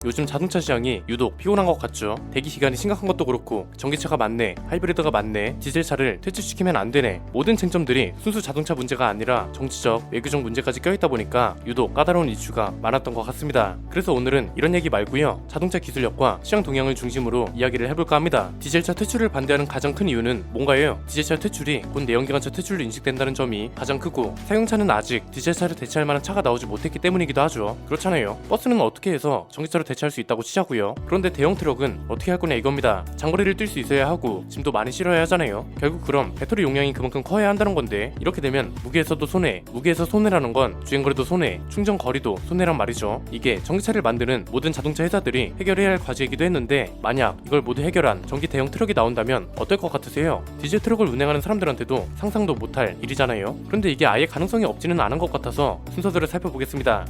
요즘 자동차 시장이 유독 피곤한 것 같죠. 대기 기간이 심각한 것도 그렇고 전기차가 많네, 하이브리드가 많네, 디젤차를 퇴출시키면 안 되네, 모든 쟁점들이 순수 자동차 문제가 아니라 정치적, 외교적 문제까지 껴있다 보니까 유독 까다로운 이슈가 많았던 것 같습니다. 그래서 오늘은 이런 얘기 말고요, 자동차 기술력과 시장 동향을 중심으로 이야기를 해볼까 합니다. 디젤차 퇴출을 반대하는 가장 큰 이유는 뭔가요? 디젤차 퇴출이 곧 내연기관차 퇴출로 인식된다는 점이 가장 크고, 사용차는 아직 디젤차를 대체할 만한 차가 나오지 못했기 때문이기도 하죠. 그렇잖아요. 버스는 어떻게 해서 전기차로 대체할 수 있다고 치자고요. 그런데 대형 트럭은 어떻게 할 거냐 이겁니다. 장거리를 뛸 수 있어야 하고 짐도 많이 실어야 하잖아요. 결국 그럼 배터리 용량이 그만큼 커야 한다는 건데, 이렇게 되면 무게에서도 손해, 무게에서 손해라는 건 주행거리도 손해, 충전거리도 손해란 말이죠. 이게 전기차를 만드는 모든 자동차 회사들이 해결해야 할 과제이기도 했는데, 만약 이걸 모두 해결한 전기 대형 트럭이 나온다면 어떨 것 같으세요? 디젤 트럭을 운행하는 사람들한테도 상상도 못할 일이잖아요. 그런데 이게 아예 가능성이 없지는 않은 것 같아서 순서대로 살펴보겠습니다.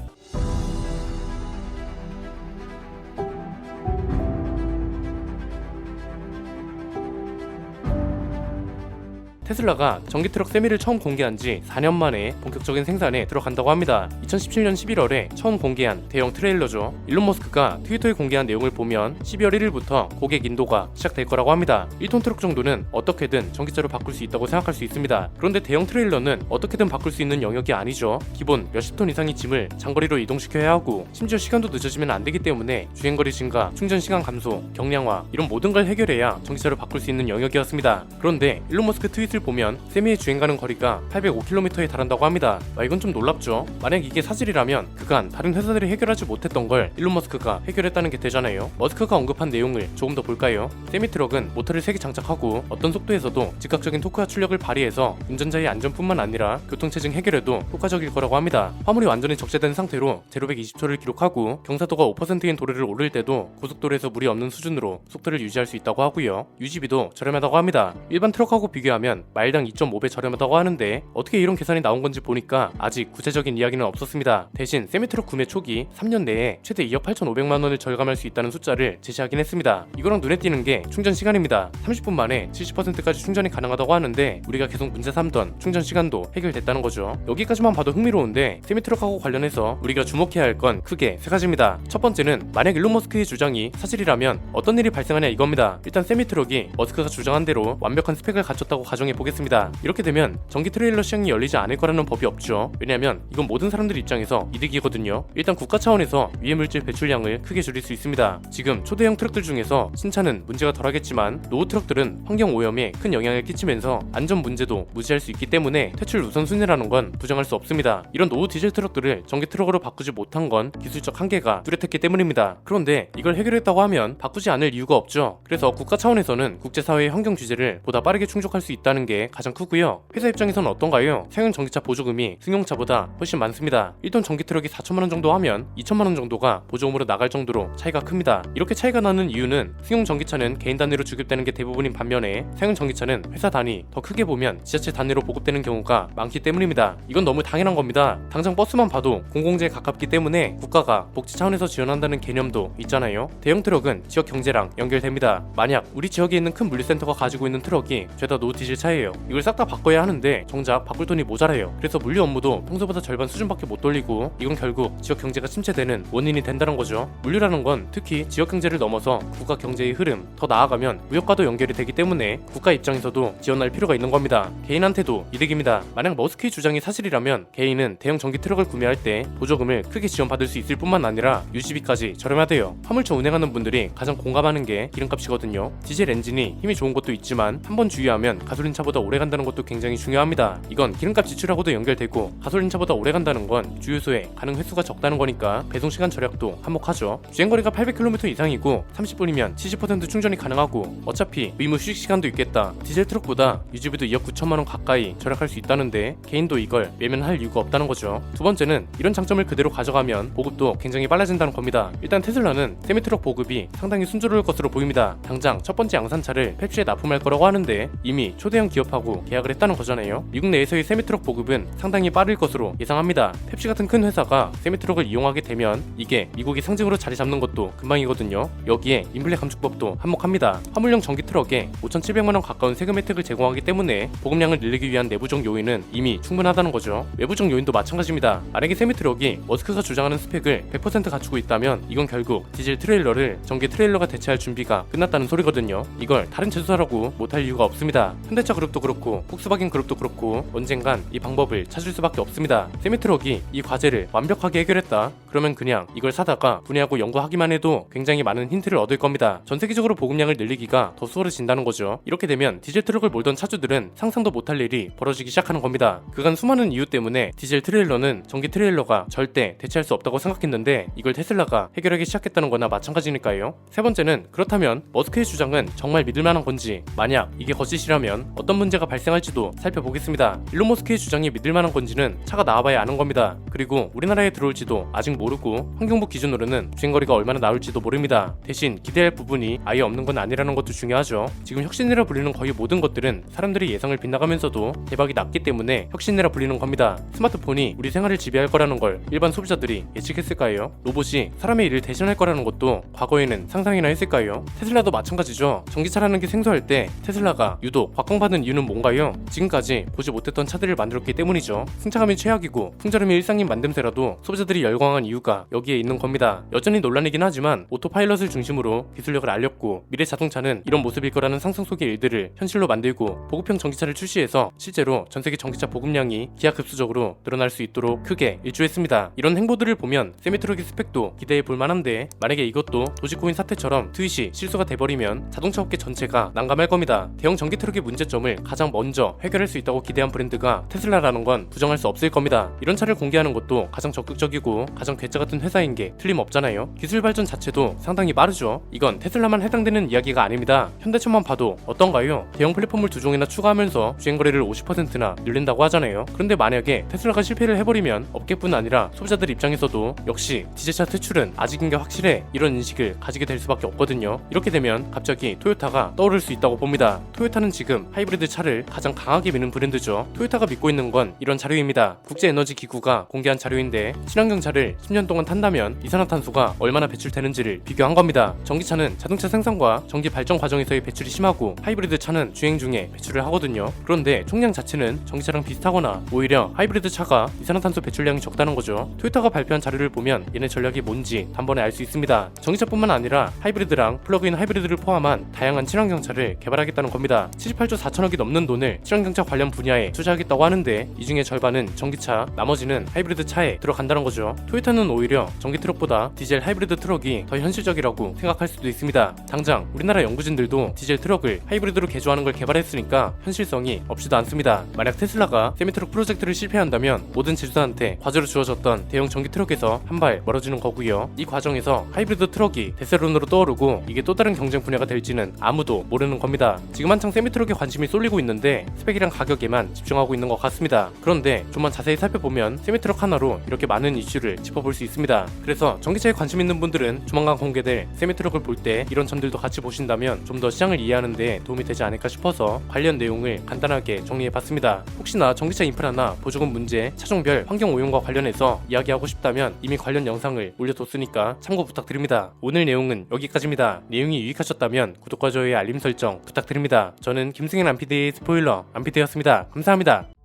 테슬라가 전기트럭 세미를 처음 공개한 지 4년 만에 본격적인 생산에 들어간다고 합니다. 2017년 11월에 처음 공개한 대형 트레일러죠. 일론 머스크가 트위터에 공개한 내용을 보면 12월 1일부터 고객 인도가 시작될 거라고 합니다. 1톤 트럭 정도는 어떻게든 전기차로 바꿀 수 있다고 생각할 수 있습니다. 그런데 대형 트레일러는 어떻게든 바꿀 수 있는 영역이 아니죠. 기본 몇십 톤 이상의 짐을 장거리로 이동시켜야 하고, 심지어 시간도 늦어지면 안 되기 때문에 주행거리 증가, 충전 시간 감소, 경량화, 이런 모든 걸 해결해야 전기차로 바꿀 수 있는 영역이었습니다. 그런데 일론 머스크 트윗을 보면 세미의 주행 가는 거리가 805km에 달한다고 합니다. 이건 좀 놀랍죠. 만약 이게 사실이라면 그간 다른 회사들이 해결하지 못했던 걸 일론 머스크가 해결했다는 게 되잖아요. 머스크가 언급한 내용을 조금 더 볼까요? 세미 트럭은 모터를 3개 장착하고 어떤 속도에서도 즉각적인 토크와 출력을 발휘해서 운전자의 안전뿐만 아니라 교통체증 해결에도 효과적일 거라고 합니다. 화물이 완전히 적재된 상태로 제로 120초를 기록하고, 경사도가 5%인 도로를 오를 때도 고속도로에서 무리 없는 수준으로 속도를 유지할 수 있다고 하고요. 유지비도 저렴하다고 합니다. 일반 트럭하고 비교하면 마일당 2.5배 저렴하다고 하는데, 어떻게 이런 계산이 나온 건지 보니까 아직 구체적인 이야기는 없었습니다. 대신 세미트럭 구매 초기 3년 내에 최대 2억 8,500만 원을 절감할 수 있다는 숫자를 제시하긴 했습니다. 이거랑 눈에 띄는 게 충전 시간입니다. 30분 만에 70%까지 충전이 가능하다고 하는데, 우리가 계속 문제 삼던 충전 시간도 해결됐다는 거죠. 여기까지만 봐도 흥미로운데, 세미트럭하고 관련해서 우리가 주목해야 할 건 크게 3가지입니다. 첫 번째는 만약 일론 머스크의 주장이 사실이라면 어떤 일이 발생하냐 이겁니다. 일단 세미트럭이 머스크가 주장한 대로 완벽한 스펙을 갖췄다고 가정해 보겠습니다. 이렇게 되면 전기 트레일러 시장이 열리지 않을 거라는 법이 없죠. 왜냐면 이건 모든 사람들 입장에서 이득이거든요. 일단 국가 차원에서 위해 물질 배출량을 크게 줄일 수 있습니다. 지금 초대형 트럭들 중에서 신차는 문제가 덜하겠지만, 노후 트럭들은 환경 오염에 큰 영향을 끼치면서 안전 문제도 무시할 수 있기 때문에 퇴출 우선순위라는 건 부정할 수 없습니다. 이런 노후 디젤 트럭들을 전기 트럭으로 바꾸지 못한 건 기술적 한계가 뚜렷했기 때문입니다. 그런데 이걸 해결했다고 하면 바꾸지 않을 이유가 없죠. 그래서 국가 차원에서는 국제사회의 환경 규제를 보다 빠르게 충족할 수 있다는 게 가장 크고요. 회사 입장에서는 어떤가요? 상용 전기차 보조금이 승용차보다 훨씬 많습니다. 1톤 전기 트럭이 4천만 원 정도 하면 2천만 원 정도가 보조금으로 나갈 정도로 차이가 큽니다. 이렇게 차이가 나는 이유는 승용 전기차는 개인 단위로 주급되는 게 대부분인 반면에, 상용 전기차는 회사 단위, 더 크게 보면 지자체 단위로 보급되는 경우가 많기 때문입니다. 이건 너무 당연한 겁니다. 당장 버스만 봐도 공공재에 가깝기 때문에 국가가 복지 차원에서 지원한다는 개념도 있잖아요. 대형 트럭은 지역 경제랑 연결됩니다. 만약 우리 지역에 있는 큰 물류센터가 가지고 있는 트럭이 죄다 노후 디젤 차예요. 이걸 싹 다 바꿔야 하는데 정작 바꿀 돈이 모자라요. 그래서 물류 업무도 평소보다 절반 수준밖에 못 돌리고, 이건 결국 지역 경제가 침체되는 원인이 된다는 거죠. 물류라는 건 특히 지역 경제를 넘어서 국가 경제의 흐름, 더 나아가면 무역과도 연결이 되기 때문에 국가 입장에서도 지원할 필요가 있는 겁니다. 개인한테도 이득입니다. 만약 머스크의 주장이 사실이라면 개인은 대형 전기 트럭을 구매할 때 보조금을 크게 지원받을 수 있을 뿐만 아니라 유지비까지 저렴하대요. 화물차 운행하는 분들이 가장 공감하는 게 기름값이거든요. 디젤 엔진이 힘이 좋은 것도 있지만 한번 주유하면 가솔린차보다 오래 간다는 것도 굉장히 중요합니다. 이건 기름값 지출하고도 연결되고, 가솔린차보다 오래 간다는 건 주유소에 가는 횟수가 적다는 거니까 배송시간 절약도 한몫하죠. 주행거리가 800km 이상이고 30분이면 70% 충전이 가능하고, 어차피 의무 휴식 시간도 있겠다. 디젤 트럭보다 유지비도 2억 9천만 원 가까이 절약할 수 있다는데 개인도 이걸 외면할 이유가 없다는 거죠. 두 번째는 이런 장점을 그대로 가져가면 보급도 굉장히 빨라진다는 겁니다. 일단 테슬라는 세미트럭 보급이 상당히 순조로울 것으로 보입니다. 당장 첫 번째 양산차를 펩시에 납품할 거라고 하는데, 이미 초대형 흡사한 기업하고 계약을 했다는 거잖아요. 미국 내에서의 세미트럭 보급은 상당히 빠를 것으로 예상합니다. 펩시 같은 큰 회사가 세미트럭을 이용하게 되면 이게 미국의 상징으로 자리 잡는 것도 금방이거든요. 여기에 인플레 감축법도 한몫합니다. 화물용 전기 트럭에 5,700만 원 가까운 세금 혜택을 제공하기 때문에 보급량을 늘리기 위한 내부적 요인은 이미 충분하다는 거죠. 외부적 요인도 마찬가지입니다. 만약에 세미트럭이 머스크가 주장하는 스펙을 100% 갖추고 있다면 이건 결국 디젤 트레일러를 전기 트레일러가 대체할 준비가 끝났다는 소리거든요. 이걸 다른 제조사라고 못할 이유가 없습니다. 현대차 그룹도 그렇고 폭스바겐 그룹도 그렇고 언젠간 이 방법을 찾을 수밖에 없습니다. 세미트럭이 이 과제를 완벽하게 해결했다. 그러면 그냥 이걸 사다가 분해하고 연구하기만 해도 굉장히 많은 힌트를 얻을 겁니다. 전 세계적으로 보급량을 늘리기가 더 수월해진다는 거죠. 이렇게 되면 디젤 트럭을 몰던 차주들은 상상도 못할 일이 벌어지기 시작하는 겁니다. 그간 수많은 이유 때문에 디젤 트레일러는 전기 트레일러가 절대 대체할 수 없다고 생각했는데 이걸 테슬라가 해결하기 시작했다는 거나 마찬가지니까요. 세 번째는 그렇다면 머스크의 주장은 정말 믿을 만한 건지, 만약 이게 거짓이라면 어떤 문제가 발생할지도 살펴보겠습니다. 일론 머스크의 주장이 믿을 만한 건지는 차가 나와봐야 아는 겁니다. 그리고 우리나라에 들어올지도 아직 모르고 환경부 기준으로는 주행거리가 얼마나 나올지도 모릅니다. 대신 기대할 부분이 아예 없는 건 아니라는 것도 중요하죠. 지금 혁신이라 불리는 거의 모든 것들은 사람들의 예상을 빗나가면서도 대박이 났기 때문에 혁신이라 불리는 겁니다. 스마트폰이 우리 생활을 지배할 거라는 걸 일반 소비자들이 예측했을까요? 로봇이 사람의 일을 대신할 거라는 것도 과거에는 상상이나 했을까요? 테슬라도 마찬가지죠. 전기차라는 게 생소할 때 테슬라가 유독 곽광받은 이유는 뭔가요? 지금까지 보지 못했던 차들을 만들었기 때문이죠. 승차감이 최악이고 풍절음이 일상인 만듦새라도 소비자들이 열광한 이유가 여기에 있는 겁니다. 여전히 논란이긴 하지만 오토파일럿을 중심으로 기술력을 알렸고 미래 자동차는 이런 모습일 거라는 상상 속의 일들을 현실로 만들고 보급형 전기차를 출시해서 실제로 전세계 전기차 보급량이 기하급수적으로 늘어날 수 있도록 크게 일조했습니다. 이런 행보들을 보면 세미트럭의 스펙도 기대해 볼 만한데 만약에 이것도 도지코인 사태처럼 트윗이 실수가 돼버리면 자동차 업계 전체가 난감할 겁니다. 대형 전기 트럭의 문제점을 가장 먼저 해결할 수 있다고 기대한 브랜드가 테슬라라는 건 부정할 수 없을 겁니다. 이런 차를 공개하는 것도 가장 적극적이고 가장 괴짜 같은 회사인 게 틀림없잖아요. 기술 발전 자체도 상당히 빠르죠. 이건 테슬라만 해당되는 이야기가 아닙니다. 현대차만 봐도 어떤가요? 대형 플랫폼을 2종이나 추가하면서 주행거리를 50%나 늘린다고 하잖아요. 그런데 만약에 테슬라가 실패를 해버리면 업계뿐 아니라 소비자들 입장에서도 역시 디젤차 퇴출은 아직인 게 확실해, 이런 인식을 가지게 될 수밖에 없거든요. 이렇게 되면 갑자기 토요타가 떠오를 수 있다고 봅니다. 토요타는 지금 하이브리드 차를 가장 강하게 미는 브랜드죠. 토요타가 믿고 있는 건 이런 자료입니다. 국제에너지기구가 공개한 자료인데 친환경차를 10년 동안 탄다면 이산화탄소가 얼마나 배출되는지를 비교한 겁니다. 전기차는 자동차 생산과 전기 발전 과정에서의 배출이 심하고 하이브리드 차는 주행 중에 배출을 하거든요. 그런데 총량 자체는 전기차랑 비슷하거나 오히려 하이브리드 차가 이산화탄소 배출량이 적다는 거죠. 토요타가 발표한 자료를 보면 얘네 전략이 뭔지 단번에 알 수 있습니다. 전기차뿐만 아니라 하이브리드랑 플러그인 하이브리드를 포함한 다양한 친환경차를 개발하겠다는 겁니다. 78조 4천억이 넘는 돈을 친환경차 관련 분야에 투자하겠다고 하는데 이 중에 절반은 전기차, 나머지는 하이브리드 차에 들어간다는 거죠. 토요타는 오히려 전기 트럭보다 디젤 하이브리드 트럭이 더 현실적이라고 생각할 수도 있습니다. 당장 우리나라 연구진들도 디젤 트럭을 하이브리드로 개조하는 걸 개발했으니까 현실성이 없지도 않습니다. 만약 테슬라가 세미트럭 프로젝트를 실패한다면 모든 제조사한테 과제로 주어졌던 대형 전기 트럭에서 한 발 멀어지는 거고요. 이 과정에서 하이브리드 트럭이 대세론으로 떠오르고 이게 또 다른 경쟁 분야가 될지는 아무도 모르는 겁니다. 지금 한창 세미트럭에 관심이 쏠리고 있는데 스펙이랑 가격에만 집중하고 있는 것 같습니다. 그런데 좀만 자세히 살펴보면 세미트럭 하나로 이렇게 많은 이슈를 짚어볼 수 있습니다. 그래서 전기차에 관심 있는 분들은 조만간 공개될 세미트럭을 볼 때 이런 점들도 같이 보신다면 좀 더 시장을 이해하는 데 도움이 되지 않을까 싶어서 관련 내용을 간단하게 정리해봤습니다. 혹시나 전기차 인프라나 보조금 문제, 차종별 환경 오염과 관련해서 이야기하고 싶다면 이미 관련 영상을 올려뒀으니까 참고 부탁드립니다. 오늘 내용은 여기까지입니다. 내용이 유익하셨다면 구독과 좋아요, 알림 설정 부탁드립니다. 저는 김승현 안피디의 스포일러 안피디였습니다. 감사합니다.